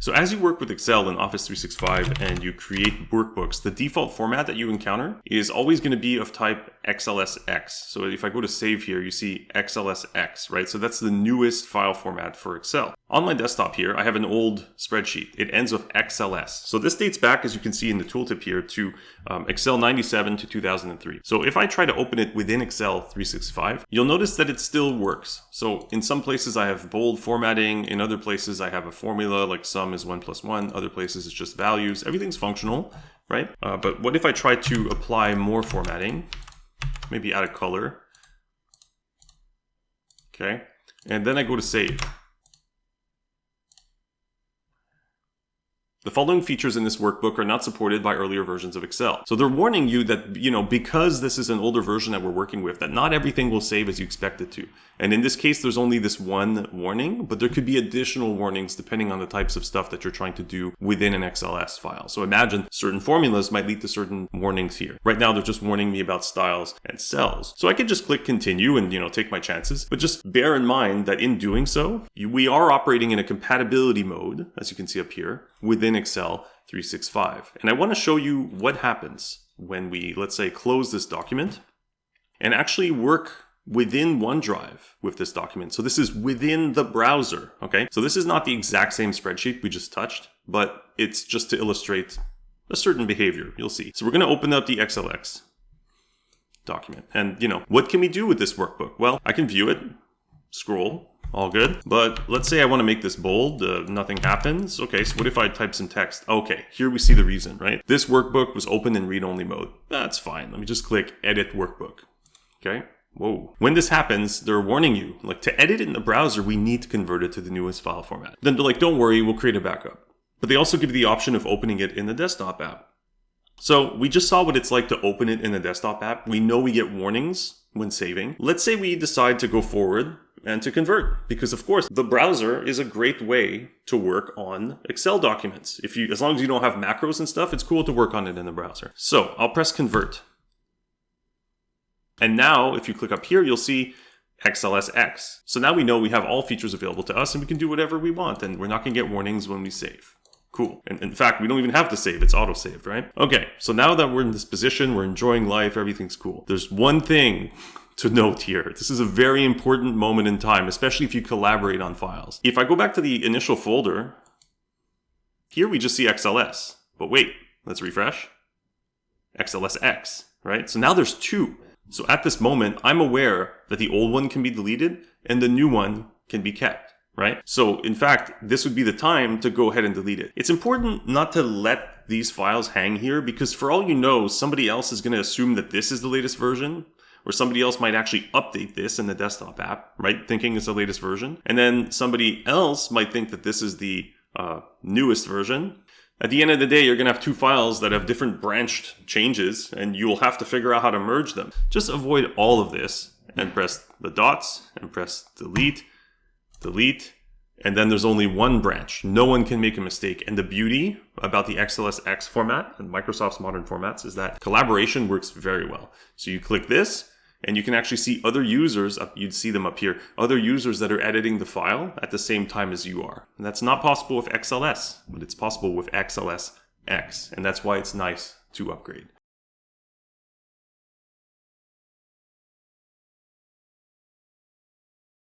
So as you work with Excel in Office 365 and you create workbooks, the default format that you encounter is always going to be of type XLSX. So if I go to save here, you see XLSX, right? So that's the newest file format for Excel. On my desktop here, I have an old spreadsheet. It ends with XLS. So this dates back, as you can see in the tooltip here, to Excel 97 to 2003. So if I try to open it within Excel 365, you'll notice that it still works. So in some places I have bold formatting. In other places I have a formula like sum is 1 plus 1. Other places it's just values. Everything's functional, right? But what if I try to apply more formatting? Maybe add a color. Okay. And then I go to save. The following features in this workbook are not supported by earlier versions of Excel. So they're warning you that, because this is an older version that we're working with, that not everything will save as you expect it to. And in this case, there's only this one warning, but there could be additional warnings depending on the types of stuff that you're trying to do within an XLS file. So imagine certain formulas might lead to certain warnings here. Right now, they're just warning me about styles and cells. So I can just click continue and, take my chances. But just bear in mind that in doing so, we are operating in a compatibility mode, as you can see up here, within Excel 365. And I want to show you what happens when we, let's say, close this document and actually work within OneDrive with this document. So this is within the browser, okay? So this is not the exact same spreadsheet we just touched, but it's just to illustrate a certain behavior, you'll see. So we're going to open up the XLX document. And, what can we do with this workbook? Well, I can view it, scroll, all good. But let's say I want to make this bold. Nothing happens. Okay, so what if I type some text? Okay, here we see the reason, right? This workbook was open in read-only mode. That's fine. Let me just click Edit Workbook. Okay. Whoa. When this happens, they're warning you, like, to edit it in the browser, we need to convert it to the newest file format. Then they're like, don't worry, we'll create a backup. But they also give you the option of opening it in the desktop app. So we just saw what it's like to open it in the desktop app. We know we get warnings when saving. Let's say we decide to go forward and to convert, because of course the browser is a great way to work on Excel documents. As long as you don't have macros and stuff, it's cool to work on it in the browser. So I'll press convert. And now if you click up here, you'll see XLSX. So now we know we have all features available to us and we can do whatever we want, and we're not going to get warnings when we save. Cool. And in fact, we don't even have to save. It's auto-saved, right? Okay, so now that we're in this position, we're enjoying life, everything's cool. There's one thing to note here. This is a very important moment in time, especially if you collaborate on files. If I go back to the initial folder, here we just see XLS. But wait, let's refresh. XLSX, right? So now there's two. So at this moment, I'm aware that the old one can be deleted and the new one can be kept, right? So in fact, this would be the time to go ahead and delete it. It's important not to let these files hang here, because for all you know, somebody else is going to assume that this is the latest version, or somebody else might actually update this in the desktop app, right? Thinking it's the latest version. And then somebody else might think that this is the newest version. At the end of the day, you're going to have two files that have different branched changes, and you will have to figure out how to merge them. Just avoid all of this and press the dots and press delete, delete, and then there's only one branch. No one can make a mistake. And the beauty about the XLSX format and Microsoft's modern formats is that collaboration works very well. So you click this, and you can actually see other users, you'd see them up here, other users that are editing the file at the same time as you are. And that's not possible with XLS, but it's possible with XLSX. And that's why it's nice to upgrade.